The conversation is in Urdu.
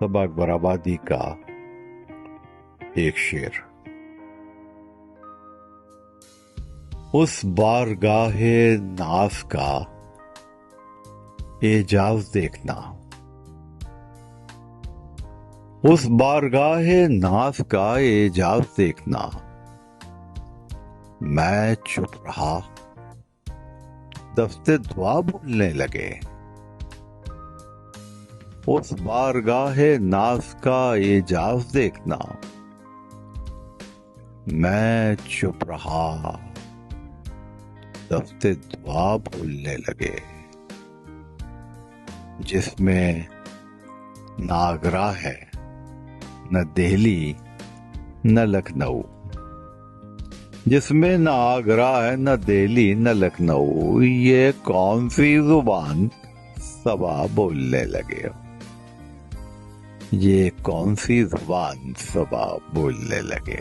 صبا اکبر آبادی کا ایک شعر۔ اس بارگاہ ناز کا اعجاز دیکھنا، اس بارگاہ ناز کا اعجاز دیکھنا، میں چپ رہا، دست دعا بھولنے لگے۔ اس بارگاہ ناز کا اعجاز دیکھنا، میں چپ رہا، دست دعا بھولنے لگے۔ جس میں نہ آگرہ ہے، نہ دہلی، نہ لکھنؤ، جس میں نہ آگرہ ہے، نہ دہلی، نہ لکھنؤ، یہ کون سی زبان صبا بولنے لگے؟ یہ کون سی زبان صبا بولنے لگے؟